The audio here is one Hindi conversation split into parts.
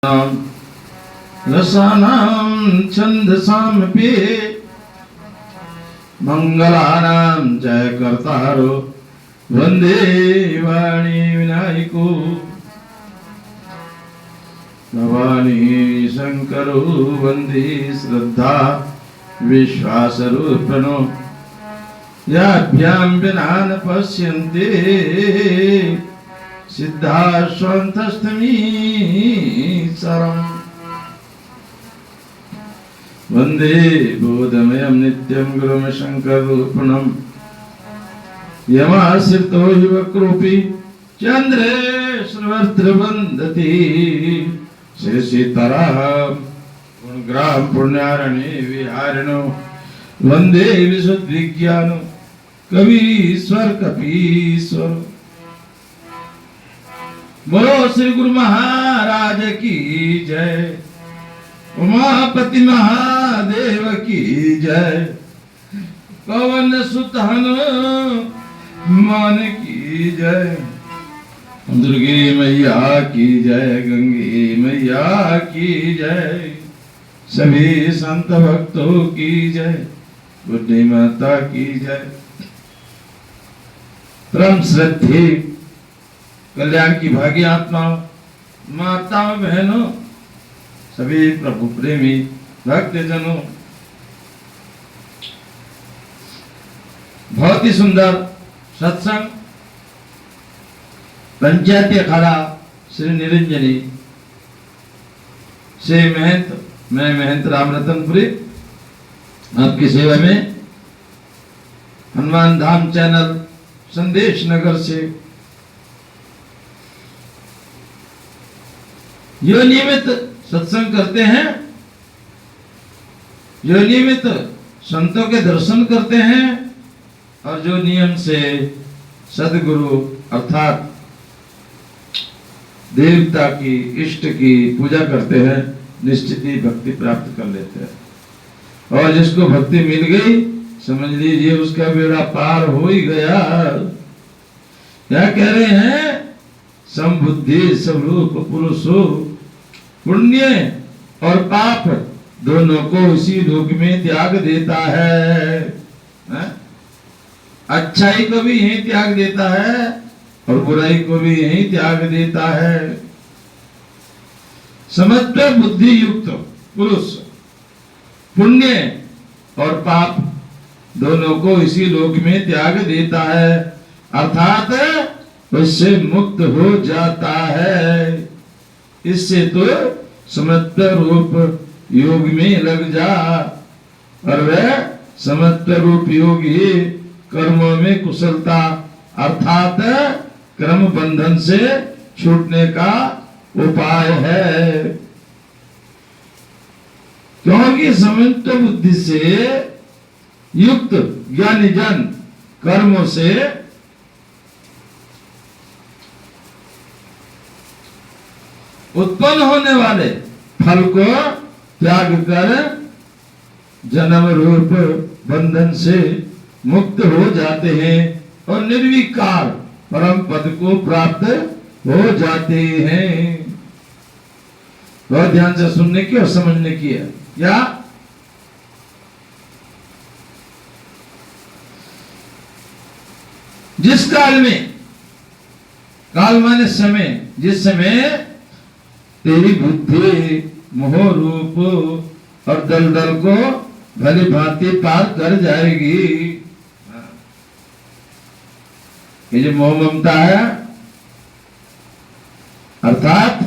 नाम रसानां छन्दसामपि मंगलानां जय कर्तारो वंदे वाणी विनायको भवानी शंकरो वंदे श्रद्धा विश्वासरूपिणो याभ्यां विना न पश्यन्ते सिद्धाश्वन्तस्तमी सरम् वंदे बोधमयं नित्यं गुरुं शंकररूपिणं यमाश्रितो हि वक्रोऽपि चन्द्रे श्रवस्त्रवन्दति श्री सीताराम गुणग्राम पुण्यारण्ये विहारिणो वंदे विशुद्धिज्ञानो कवीश्वर कपीश्वर। बोलो श्री गुरु महाराज की जय, उमापति महादेव की जय, पवन सुत हनुमान की जय, दुर्गे मैया की जय, गंगे मैया की जय, सभी संत भक्तों की जय, बुद्धि माता की जय। परम श्रद्धे कल्याण की भागी आत्मा माताओं बहनों सभी प्रभु प्रेमी भक्तजनों, बहुत ही सुंदर सत्संग पंचायती अखाड़ा श्री निरंजनी से मैं महंत राम रतनपुरी आपकी सेवा में हनुमान धाम चैनल संदेश नगर से जो नियमित सत्संग करते हैं, जो नियमित संतों के दर्शन करते हैं और जो नियम से सदगुरु अर्थात देवता की इष्ट की पूजा करते हैं, निश्चित ही भक्ति प्राप्त कर लेते हैं। और जिसको भक्ति मिल गई समझ लीजिए उसका बेड़ा पार हो ही गया। क्या कह रहे हैं? समबुद्धि स्वरूप पुरुषो पुण्य और पाप दोनों को इसी लोक में त्याग देता है। अच्छाई को भी यही त्याग देता है और बुराई को भी यही त्याग देता है। समस्त बुद्धि युक्त पुरुष पुण्य और पाप दोनों को इसी लोक में त्याग देता है, अर्थात उससे मुक्त हो जाता है। इससे तो समस्त रूप योग में लग जा और वह समस्त रूप योग ही कर्मों में कुशलता अर्थात कर्म बंधन से छूटने का उपाय है। क्योंकि समस्त बुद्धि से युक्त ज्ञानी जन कर्मों से उत्पन्न होने वाले फल को त्याग कर जन्म रूप बंधन से मुक्त हो जाते हैं और निर्विकार परम पद को प्राप्त हो जाते हैं। बहुत ध्यान से सुनने की और समझने की है। क्या जिस काल में, काल माने समय, जिस समय तेरी बुद्धि मोह रूप और दलदल को भली भांति पार कर जाएगी। ये जो मोह ममता है अर्थात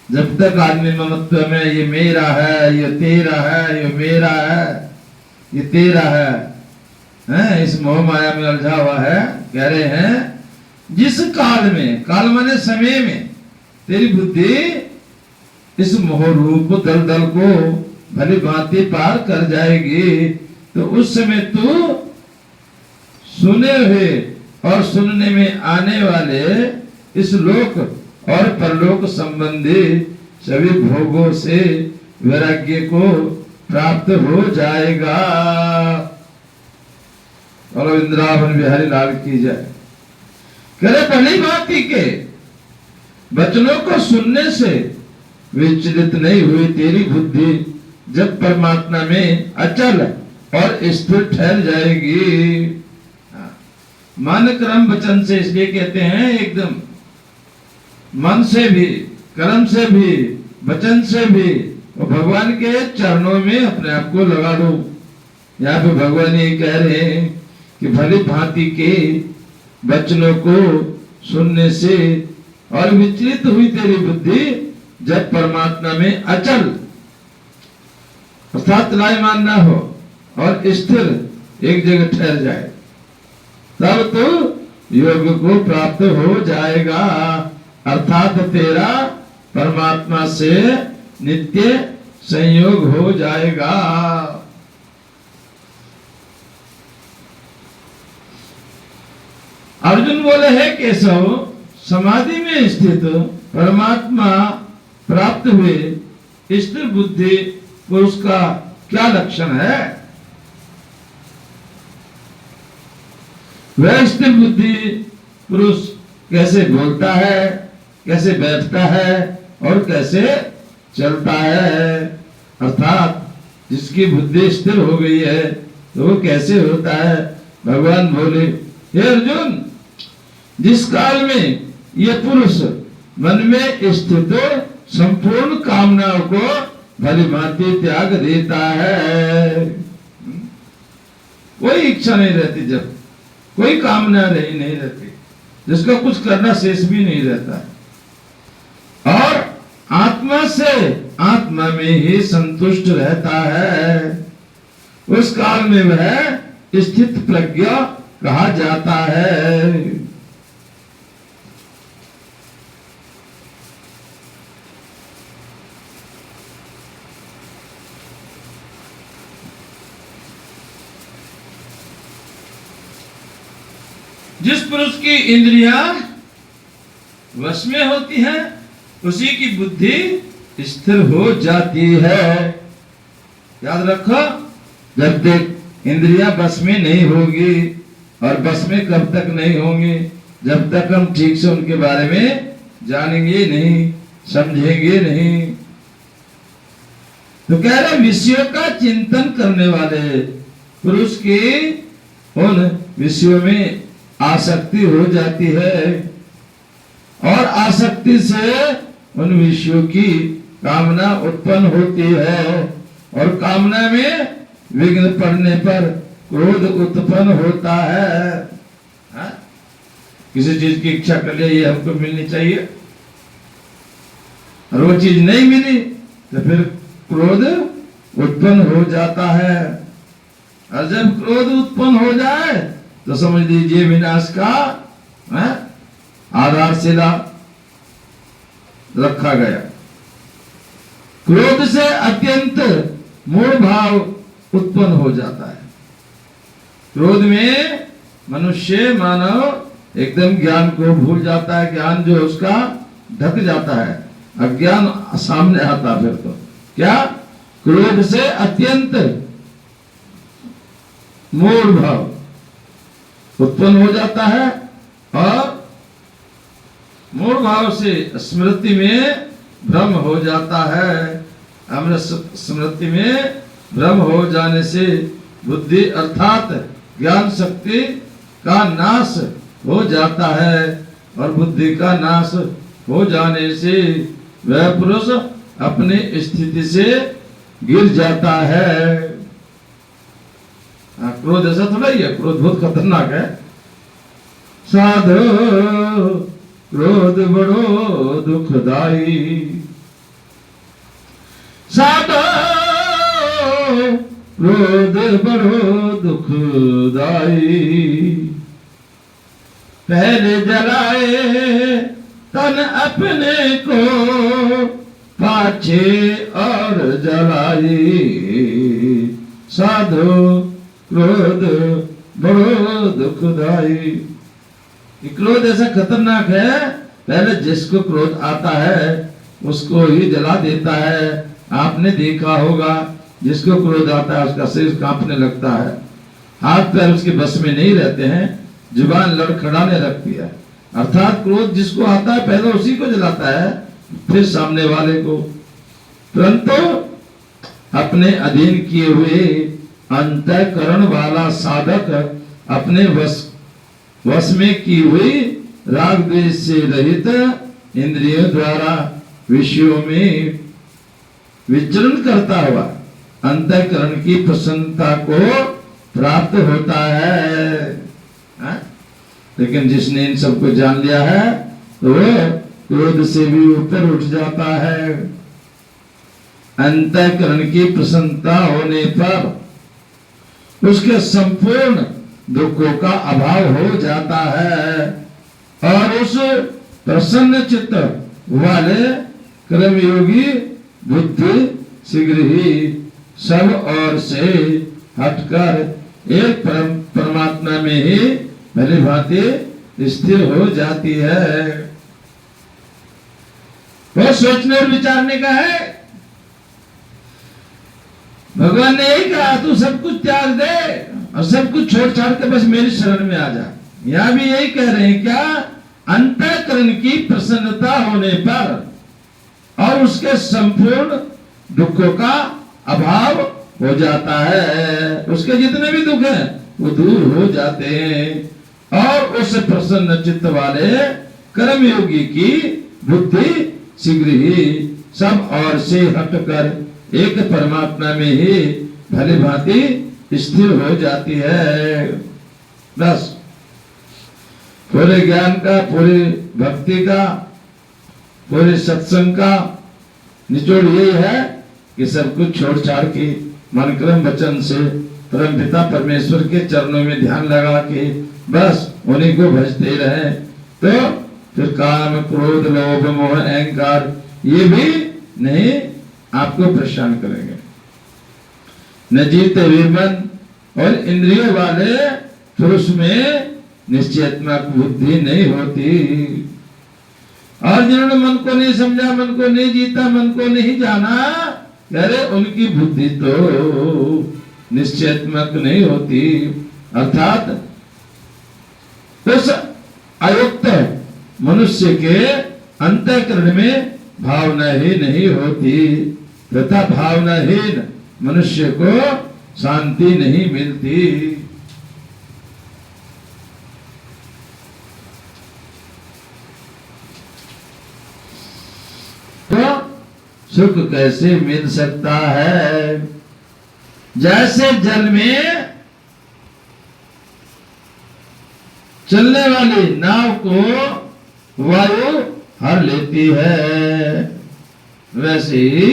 जब तक आदमी ममत्व में ये मेरा है, ये तेरा है, ये मेरा है, ये तेरा है, इस मोह माया में उलझा हुआ है। कह रहे हैं जिस काल में, काल माने समय में तेरी बुद्धि इस मोह रूप दलदल को भली भांति पार कर जाएगी तो उस समय तू सुने हुए और सुनने में आने वाले इस लोक और परलोक संबंधी सभी भोगों से वैराग्य को प्राप्त हो जाएगा। और वृंदावन बिहारी लाल की जय। करे भली भांति के वचनों को सुनने से विचलित नहीं हुई तेरी बुद्धि जब परमात्मा में अचल और स्थिर ठहर जाएगी। मन कर्म वचन से इसलिए कहते हैं एकदम मन से भी, कर्म से भी, वचन से भी, और भगवान के चरणों में अपने आप को लगा दो। यहाँ पे भगवान ये कह रहे हैं कि भली भांति के वचनों को सुनने से और विचलित हुई तेरी बुद्धि जब परमात्मा में अचल अर्थात लायमान ना हो और स्थिर एक जगह ठहर जाए, तब तो योग को प्राप्त हो जाएगा। अर्थात तेरा परमात्मा से नित्य संयोग हो जाएगा। अर्जुन बोले है केशव, समाधि में स्थित परमात्मा प्राप्त हुए स्थिर बुद्धि पुरुष का क्या लक्षण है? वह स्थिर बुद्धि पुरुष कैसे बोलता है, कैसे बैठता है और कैसे चलता है? अर्थात जिसकी बुद्धि स्थिर हो गई है तो वो कैसे होता है? भगवान बोले, हे अर्जुन, जिस काल में यह पुरुष मन में स्थित संपूर्ण कामनाओं को भली भांति त्याग देता है, कोई इच्छा नहीं रहती, जब कोई कामना रही नहीं रहती, जिसका कुछ करना शेष भी नहीं रहता है, और आत्मा से आत्मा में ही संतुष्ट रहता है, उस काल में वह स्थित प्रज्ञा कहा जाता है। जिस पुरुष की इंद्रियां वश में होती हैं उसी की बुद्धि स्थिर हो जाती है। याद रखो, जब तक इंद्रियां बस में नहीं होगी, और बस में कब तक नहीं होंगी? जब तक हम ठीक से उनके बारे में जानेंगे नहीं, समझेंगे नहीं। तो कह रहे विषयों का चिंतन करने वाले पुरुष की उन विषयों में आसक्ति हो जाती है, और आसक्ति से उन विषयों की कामना उत्पन्न होती है, और कामना में विघ्न पड़ने पर क्रोध उत्पन्न होता है। हा? किसी चीज की इच्छा कर लिया, ये हमको मिलनी चाहिए, और वो चीज नहीं मिली तो फिर क्रोध उत्पन्न हो जाता है, और जब क्रोध उत्पन्न हो जाए तो समझ लीजिए विनाश का आधारशिला रखा गया। क्रोध से अत्यंत मूढ़ भाव उत्पन्न हो जाता है। क्रोध में मनुष्य मानव एकदम ज्ञान को भूल जाता है, ज्ञान जो उसका ढक जाता है, अज्ञान सामने आता। फिर तो क्या, क्रोध से अत्यंत मूढ़ भाव उत्पन्न हो जाता है, और मूढ़ भाव से स्मृति में भ्रम हो जाता है। अमृत स्मृति में भ्रम हो जाने से बुद्धि अर्थात ज्ञान शक्ति का नाश हो जाता है, और बुद्धि का नाश हो जाने से वह पुरुष अपनी स्थिति से गिर जाता है। क्रोध ऐसा थोड़ा ही है, क्रोध बहुत खतरनाक है। साधो क्रोध बड़ो दुखदाई, साधो क्रोध बड़ो दुखदाई, पहले जलाए तन अपने को, पाछे और जलाई, साधो क्रोध बड़ो दुखदाई। क्रोध ऐसा खतरनाक है, पहले जिसको क्रोध आता है उसको ही जला देता है। आपने देखा होगा, जिसको क्रोध आता है उसका शरीर कांपने लगता है, हाथ पैर उसके बस में नहीं रहते हैं, जुबान लड़खड़ाने लगती है। अर्थात क्रोध जिसको आता है पहले उसी को जलाता है, फिर सामने वाले को। परंतु अपने अधीन किए हुए अंतःकरण वाला साधक अपने वश में की हुई राग द्वेष से रहित इंद्रियों द्वारा विषयों में विचरण करता हुआ अंतःकरण की प्रसन्नता को प्राप्त होता है। हा? लेकिन जिसने इन सबको जान लिया है तो वो क्रोध से भी ऊपर उठ जाता है। अंतःकरण की प्रसन्नता होने पर उसके संपूर्ण दुखों का अभाव हो जाता है और उस प्रसन्न चित्त वाले कर्मयोगी बुद्धि शीघ्र ही सब ओर से हटकर एक परमात्मा में ही भली भांति स्थिर हो जाती है। वो सोचने और विचारने का है। भगवान ने यही कहा तू सब कुछ त्याग दे और सब कुछ छोड़ छाड़ के बस मेरी शरण में आ जा। यहां भी यही कह रहे हैं क्या, अंतःकरण की प्रसन्नता होने पर और उसके संपूर्ण दुखों का अभाव हो जाता है। उसके जितने भी दुख हैं वो दूर हो जाते हैं और उस प्रसन्न चित्त वाले कर्मयोगी की बुद्धि शीघ्र ही सब ओर से हटकर एक परमात्मा में ही भली भांति स्थिर हो जाती है। बस पूरे ज्ञान का, पूरी भक्ति का, पूरे सत्संग का निचोड़ यही है कि सब कुछ छोड़ छाड़ के मन क्रम वचन से परम पिता परमेश्वर के चरणों में ध्यान लगा के बस उन्हीं को भजते रहे तो फिर काम क्रोध लोभ मोह अहंकार ये भी नहीं आपको परेशान करेंगे। न जीते हुए मन और इंद्रियों वाले पुरुष में निश्चयात्मक बुद्धि नहीं होती और जिन्होंने मन को नहीं समझा, मन को नहीं जीता, मन को नहीं जाना, अरे उनकी बुद्धि तो निश्चयात्मक नहीं होती। अर्थात उस अयुक्त मनुष्य के अंतःकरण में भावना ही नहीं होती तथा भावनाहीन मनुष्य को शांति नहीं मिलती। तो सुख कैसे मिल सकता है? जैसे जल में चलने वाली नाव को वायु हर लेती है वैसे ही